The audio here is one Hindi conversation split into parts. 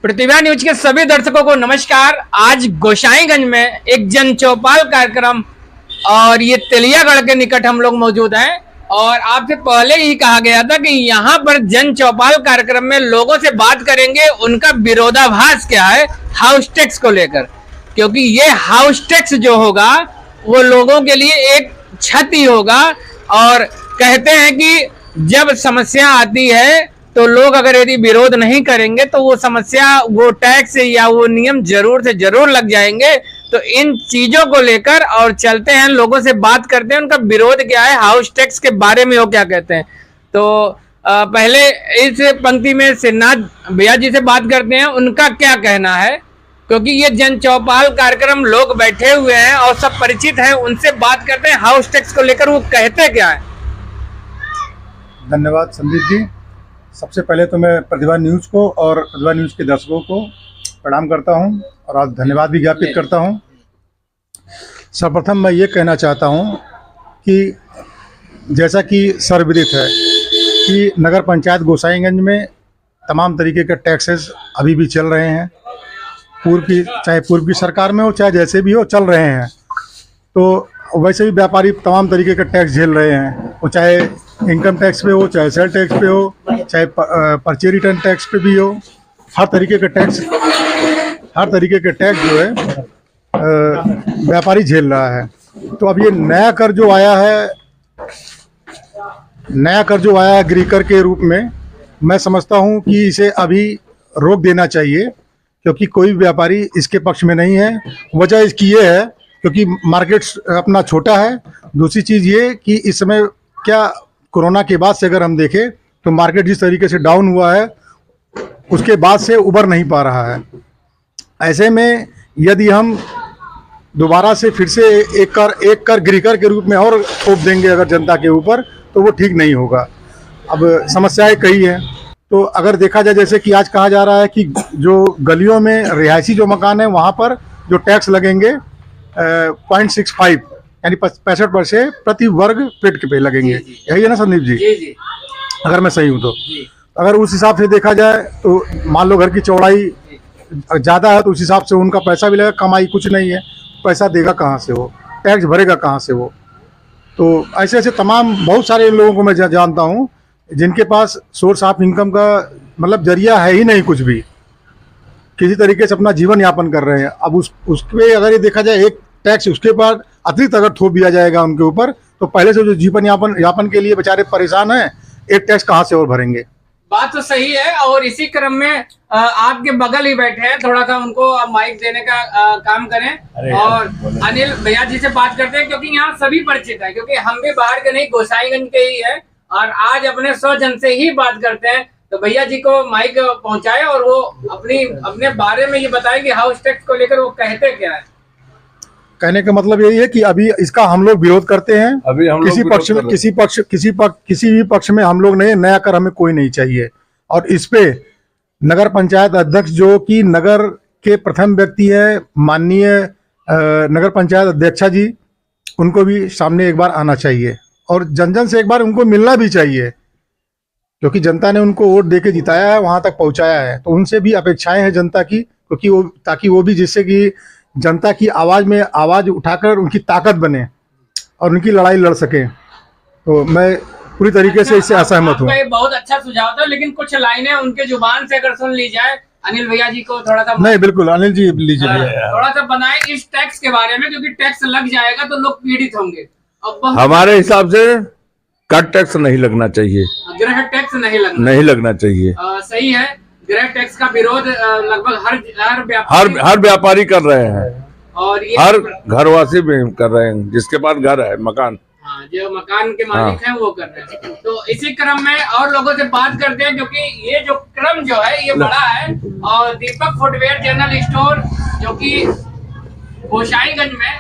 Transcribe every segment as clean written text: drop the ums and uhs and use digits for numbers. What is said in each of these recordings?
प्रतिभा न्यूज के सभी दर्शकों को नमस्कार। आज गोसाईगंज में एक जन चौपाल कार्यक्रम और ये तेलियागढ़ के निकट हम लोग मौजूद हैं और आपसे पहले ही कहा गया था कि यहाँ पर जन चौपाल कार्यक्रम में लोगों से बात करेंगे उनका विरोधाभास क्या है हाउस टैक्स को लेकर, क्योंकि ये हाउस टैक्स जो होगा वो लोगों के लिए एक क्षति होगा। और कहते हैं कि जब समस्या आती है तो लोग अगर यदि विरोध नहीं करेंगे तो वो समस्या, वो टैक्स या वो नियम जरूर से जरूर लग जाएंगे। तो इन चीजों को लेकर और चलते हैं, लोगों से बात करते हैं उनका विरोध क्या है, हाउस टैक्स के बारे में वो क्या कहते हैं। तो पहले इस पंक्ति में श्रीनाथ भैया जी से बात करते हैं, उनका क्या कहना है, क्योंकि ये जन चौपाल कार्यक्रम लोग बैठे हुए हैं और सब परिचित हैं। उनसे बात करते हैं हाउस टैक्स को लेकर वो कहते क्या है। धन्यवाद संदीप जी। सबसे पहले तो मैं प्रतिभा न्यूज़ को और प्रतिभा न्यूज़ के दर्शकों को प्रणाम करता हूं और आज धन्यवाद भी ज्ञापित करता हूं। सर्वप्रथम मैं ये कहना चाहता हूं कि जैसा कि सर्वविदित है कि नगर पंचायत गोसाईगंज में तमाम तरीके के टैक्सेस अभी भी चल रहे हैं। चाहे पूर्व की सरकार में हो चाहे जैसे भी हो, चल रहे हैं। तो वैसे भी व्यापारी तमाम तरीके के टैक्स झेल रहे हैं, वो चाहे इनकम टैक्स पे हो, चाहे सेल टैक्स पे हो, चाहे पर्चे रिटर्न टैक्स पे भी हो। हर तरीके के टैक्स जो है व्यापारी झेल रहा है। तो अब ये नया कर जो आया है गृह के रूप में, मैं समझता हूँ कि इसे अभी रोक देना चाहिए, क्योंकि कोई भी व्यापारी इसके पक्ष में नहीं है। वजह इसकी ये है क्योंकि मार्केट अपना छोटा है। दूसरी चीज़ ये कि इस समय क्या कोरोना के बाद से अगर हम देखें तो मार्केट जिस तरीके से डाउन हुआ है उसके बाद से उबर नहीं पा रहा है। ऐसे में यदि हम दोबारा से फिर से एक कर गृह कर के रूप में और थोप देंगे अगर जनता के ऊपर, तो वो ठीक नहीं होगा। अब समस्याएं कई हैं। तो अगर देखा जाए, जैसे कि आज कहा जा रहा है कि जो गलियों में रिहायशी जो मकान है वहाँ पर जो टैक्स लगेंगे 0.65 यानी 65% प्रति वर्ग फीट पे लगेंगे। यही है ना संदीप जी? जी। अगर मैं सही हूँ तो अगर उस हिसाब से देखा जाए तो मान लो घर की चौड़ाई ज़्यादा है तो उस हिसाब से उनका पैसा भी लगेगा। कमाई कुछ नहीं है, पैसा देगा कहाँ से वो, टैक्स भरेगा कहाँ से वो। तो ऐसे ऐसे तमाम बहुत सारे लोगों को मैं जानता हूँ जिनके पास सोर्स ऑफ इनकम का मतलब जरिया है ही नहीं, कुछ भी किसी तरीके से अपना जीवन यापन कर रहे हैं। अब उसके अगर ये देखा जाए एक टैक्स उसके बाद अतिरिक्त अगर थोप दिया जाएगा उनके ऊपर, तो पहले से जो जीवन यापन के लिए बेचारे परेशान हैं, एक टैक्स कहाँ से और भरेंगे। बात तो सही है। और इसी क्रम में आपके बगल ही बैठे हैं, थोड़ा सा उनको आप माइक देने का काम करें और अनिल भैया जी से बात करते हैं, क्योंकि यहाँ सभी परिचित है, क्योंकि हम भी बाहर के नहीं गोसाईगंज के ही है और आज अपने 100 जन से ही बात करते हैं। तो भैया जी को माइक पहुंचाए और वो अपने बारे में ये बताएं कि हाउस टैक्स को लेकर वो कहते क्या है। कहने का मतलब यही है कि अभी इसका हम लोग विरोध करते हैं। अभी हम किसी भी पक्ष में हम लोग नहीं, नया कर हमें कोई नहीं चाहिए। और इस पे नगर पंचायत अध्यक्ष जो कि नगर के प्रथम व्यक्ति है, माननीय नगर पंचायत अध्यक्षा जी, उनको भी सामने एक बार आना चाहिए और जन से एक बार उनको मिलना भी चाहिए, क्योंकि जनता ने उनको वोट देके जिताया है, वहां तक पहुंचाया है। तो उनसे भी अपेक्षाएं हैं जनता की, क्योंकि ताकि वो भी जिससे कि जनता की आवाज उठाकर उनकी ताकत बने और उनकी लड़ाई लड़ सके। तो मैं पूरी तरीके से इससे असहमत हूँ। बहुत अच्छा सुझाव था, लेकिन कुछ लाइनें उनके जुबान से अगर सुन ली जाए, अनिल भैया जी को थोड़ा सा। नहीं, बिल्कुल अनिल जी लीजिए थोड़ा सा बनाए इस टैक्स के बारे में, क्योंकि टैक्स लग जाएगा तो लोग पीड़ित होंगे। हमारे हिसाब से कट टैक्स नहीं लगना चाहिए, गृह टैक्स नहीं लगना चाहिए। सही है। गृह टैक्स का विरोध लगभग हर व्यापारी कर रहे हैं और ये हर घरवासी भी कर रहे हैं, जिसके पास घर है, मकान, जो मकान के मालिक हैं वो कर रहे हैं। तो इसी क्रम में और लोगों से बात करते हैं, क्योंकि ये जो क्रम जो है ये बड़ा है। और दीपक फुटवेयर जनरल स्टोर जो कि गोसाईगंज में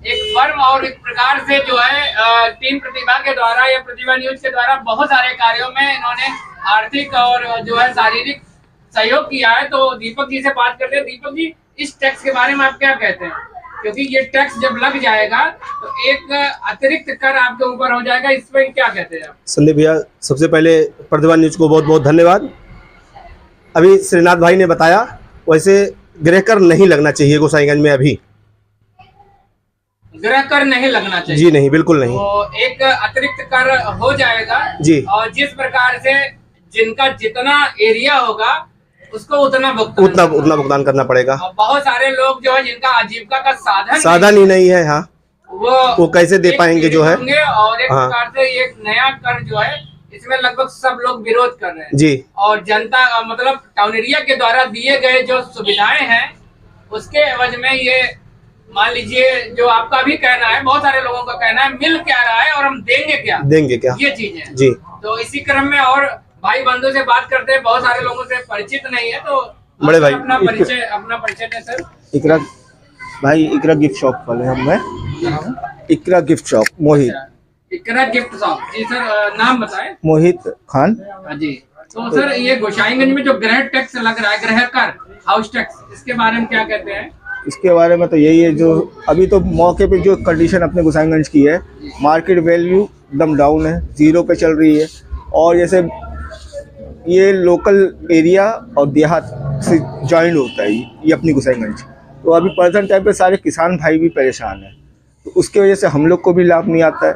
एक फर्म और एक प्रकार से जो है टीम प्रतिभा के द्वारा या प्रतिभा न्यूज के द्वारा बहुत सारे कार्यों में इन्होंने आर्थिक और जो है शारीरिक सहयोग किया है। तो दीपक जी से बात करते हैं। दीपक जी, इस टैक्स के बारे में आप क्या कहते हैं, क्योंकि ये टैक्स जब लग जाएगा तो एक अतिरिक्त कर आपके ऊपर हो जाएगा, इस पर क्या कहते हैं आप? संदीप भैया, सबसे पहले प्रतिभा न्यूज को बहुत बहुत धन्यवाद। अभी श्रीनाथ भाई ने बताया वैसे गृह कर नहीं लगना चाहिए गोसाईगंज में अभी। गृह कर नहीं लगना चाहिए। जी नहीं, बिल्कुल नहीं। तो एक अतिरिक्त कर हो जाएगा जी। और जिस प्रकार से जिनका जितना एरिया होगा उसको उतना भुगतान करना पड़ेगा। और बहुत सारे लोग जो है जिनका आजीविका का साधन ही नहीं है, हाँ, वो कैसे दे पाएंगे जो है। और एक हाँ। प्रकार से एक नया कर जो है इसमें लगभग सब लोग विरोध कर रहे हैं जी। और जनता मतलब टाउन एरिया के द्वारा दिए गए जो सुविधाएं हैं उसके एवज में ये मान लीजिए जो आपका भी कहना है, बहुत सारे लोगों का कहना है, मिल क्या रहा है और हम देंगे क्या ये चीजें जी। तो इसी क्रम में और भाई बंधु से बात करते हैं, बहुत सारे लोगों से परिचित नहीं है, तो बड़े भाई अपना परिचय दें सर। इकरा भाई, इकरा गिफ्ट शॉप वाले हम मैं, इकरा गिफ्ट शॉप, मोहित। इकरा गिफ्ट शॉप जी सर, नाम बताएं। मोहित खान। जी। तो सर ये गोसाईगंज में जो गृह टैक्स लग रहा है, गृह कर, हाउस टैक्स, इसके बारे में क्या कहते हैं? इसके बारे में तो यही है, जो अभी तो मौके पे जो कंडीशन अपने गोसाईगंज की है, मार्केट वैल्यू एकदम डाउन है, 0 पे चल रही है। और जैसे ये लोकल एरिया और देहात से ज्वाइन होता है ये अपनी गोसाईगंज, तो अभी प्रेजेंट टाइम पे सारे किसान भाई भी परेशान हैं, तो उसकी वजह से हम लोग को भी लाभ नहीं आता है।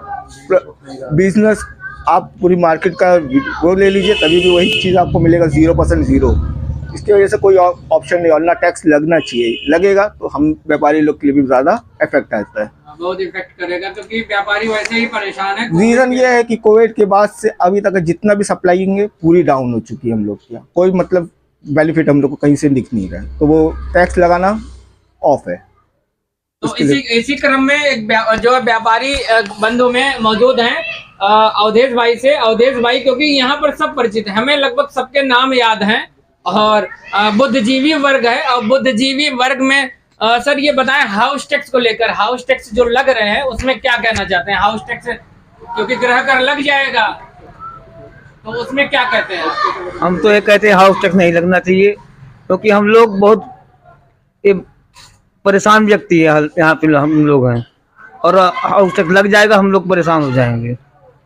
बिजनेस आप पूरी मार्केट का वो ले लीजिए, तभी भी वही चीज़ आपको मिलेगा 0% 0। इसकी वजह से कोई ऑप्शन नहीं, और ना टैक्स लगना चाहिए, लगेगा तो हम व्यापारी लोग के लिए भी ज़्यादा इफेक्ट आता है, बहुत इफेक्ट करेगा, क्योंकि व्यापारी वैसे ही परेशान है। रीज़न ये है कि कोविड के बाद से अभी तक जितना भी सप्लाइंग है पूरी डाउन हो चुकी है हम लोग की, कोई मतलब बेनिफिट हम लोग को कहीं से दिख नहीं रहा है, तो वो टैक्स लगाना ऑफ है। तो इसी क्रम में एक जो व्यापारी बंधु में मौजूद हैं अवधेश भाई से। अवधेश भाई, क्योंकि यहाँ पर सब परिचित है, हमें लगभग सबके नाम याद हैं, और बुद्धिजीवी वर्ग है, और बुद्धिजीवी वर्ग में सर ये बताएं हाउस टैक्स को लेकर, हाउस टैक्स जो लग रहे हैं उसमें क्या कहना चाहते हैं? हाउस टैक्स क्योंकि गृह कर लग जाएगा, तो उसमें क्या कहते हैं? हम तो ये कहते हैं हाउस टैक्स नहीं लगना चाहिए, क्योंकि हम लोग बहुत परेशान व्यक्ति है, यहाँ पे हम लोग हैं, और हाउस टैक्स लग जाएगा हम लोग परेशान हो जाएंगे।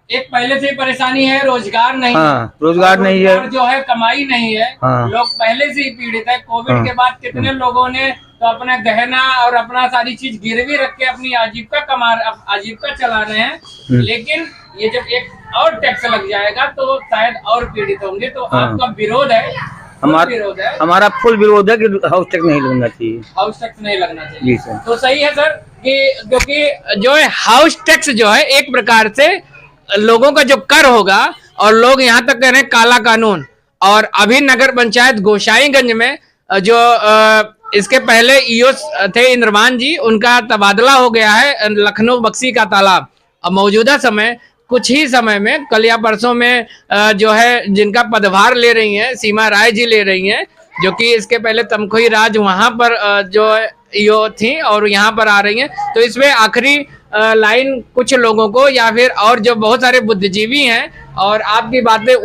एक पहले से ही परेशानी है, रोजगार नहीं, हाँ, रोजगार नहीं है, जो है कमाई नहीं है, हाँ। लोग पहले से ही पीड़ित है। कोविड हाँ। के बाद कितने लोगों ने तो अपना गहना और अपना सारी चीज गिरवी रख के अपनी आजीविका चला रहे हैं, लेकिन ये जब एक और टैक्स लग जाएगा तो शायद और पीड़ित होंगे। तो हाँ। आपका विरोध है? हमारा फुल विरोध है कि हाउस टैक्स नहीं लगना चाहिए, हाउस टैक्स नहीं लगना चाहिए। जी सर। तो सही है सर, कि क्योंकि जो है हाउस टैक्स जो है एक प्रकार से लोगों का जो कर होगा, और लोग यहाँ तक कह रहे हैं काला कानून। और अभी नगर पंचायत गोसाईगंज में जो इसके पहले ईओ थे इंद्रमान जी, उनका तबादला हो गया है लखनऊ बक्सी का तालाब। अब मौजूदा समय कुछ ही समय में, कल या परसों में जो है जिनका पदभार ले रही हैं सीमा राय जी ले रही हैं, जो कि इसके पहले तमकोई राज वहां पर जो ईओ थी और यहाँ पर आ रही हैं। तो इसमें आखिरी लाइन कुछ लोगों को, या फिर और जो बहुत सारे बुद्धिजीवी हैं, और आपकी बातें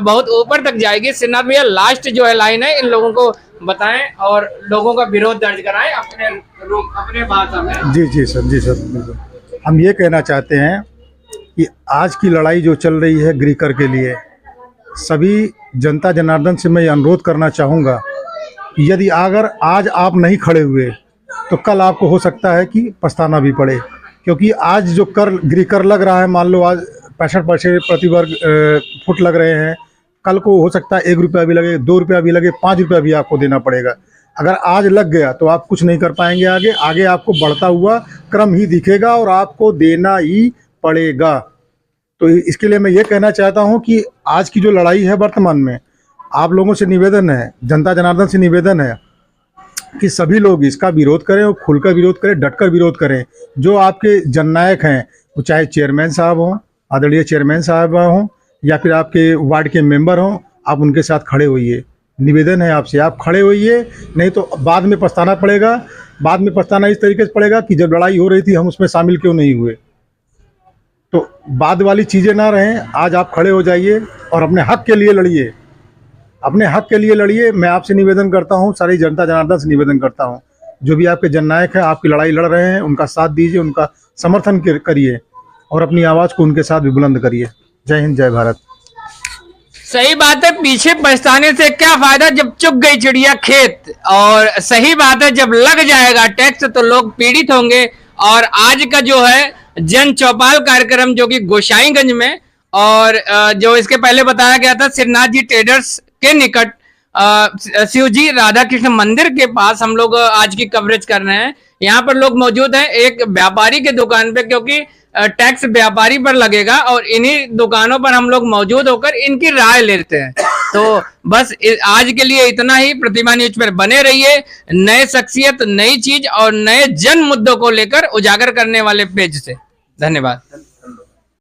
बहुत ऊपर तक जाएगी। श्रीनाथ भैया लास्ट जो है लाइन है, इन लोगों को बताएं और लोगों का विरोध दर्ज कराएं अपने भाषा में। जी सर, जी सर, बिल्कुल। हम ये कहना चाहते हैं कि आज की लड़ाई जो चल रही है गृह कर के लिए, सभी जनता जनार्दन से मैं अनुरोध करना चाहूँगा कि यदि अगर आज आप नहीं खड़े हुए तो कल आपको हो सकता है कि पछताना भी पड़े, क्योंकि आज जो गृह कर लग रहा है, मान लो आज 65% प्रति वर्ग फुट लग रहे हैं, कल को हो सकता है 1 रुपया भी लगे, 2 रुपया भी लगे, 5 रुपया भी आपको देना पड़ेगा। अगर आज लग गया तो आप कुछ नहीं कर पाएंगे, आगे आपको बढ़ता हुआ क्रम ही दिखेगा और आपको देना ही पड़ेगा। तो इसके लिए मैं ये कहना चाहता हूँ कि आज की जो लड़ाई है वर्तमान में, आप लोगों से निवेदन है, जनता जनार्दन से निवेदन है कि सभी लोग इसका विरोध करें और खुलकर विरोध करें, डटकर विरोध करें। जो आपके जननायक हैं, वो चाहे चेयरमैन साहब हों, आदरणीय चेयरमैन साहब हों, या फिर आपके वार्ड के मेंबर हों, आप उनके साथ खड़े होइए। निवेदन है आपसे, आप खड़े होइए, नहीं तो बाद में पछताना पड़ेगा। बाद में पछताना इस तरीके से पड़ेगा कि जब लड़ाई हो रही थी हम उसमें शामिल क्यों नहीं हुए। तो बाद वाली चीज़ें ना रहें, आज आप खड़े हो जाइए और अपने हक के लिए लड़िए, अपने हक के लिए लड़िए। मैं आपसे निवेदन करता हूँ, सारी जनता जनार्दन से निवेदन करता हूँ, जो भी आपके जननायक हैं, आपकी लड़ाई लड़ रहे हैं, उनका साथ दीजिए, उनका समर्थन करिए और अपनी आवाज़ को उनके साथ भी बुलंद करिए। जय हिंद, जय भारत। सही बात है, पीछे पछताने से क्या फायदा जब चुग गई चिड़िया खेत। और सही बात है, जब लग जाएगा टैक्स तो लोग पीड़ित होंगे। और आज का जो है जन चौपाल कार्यक्रम जो कि गोसाईगंज में, और जो इसके पहले बताया गया था श्रीनाथ जी ट्रेडर्स के निकट शिवजी राधा कृष्ण मंदिर के पास, हम लोग आज की कवरेज कर रहे हैं। यहाँ पर लोग मौजूद हैं एक व्यापारी के दुकान पे, क्योंकि टैक्स व्यापारी पर लगेगा और इन्हीं दुकानों पर हम लोग मौजूद होकर इनकी राय लेते हैं। तो बस आज के लिए इतना ही। प्रतिभा न्यूज पर बने रहिए, नए शख्सियत, नई चीज और नए जन मुद्दों को लेकर उजागर करने वाले पेज से। धन्यवाद।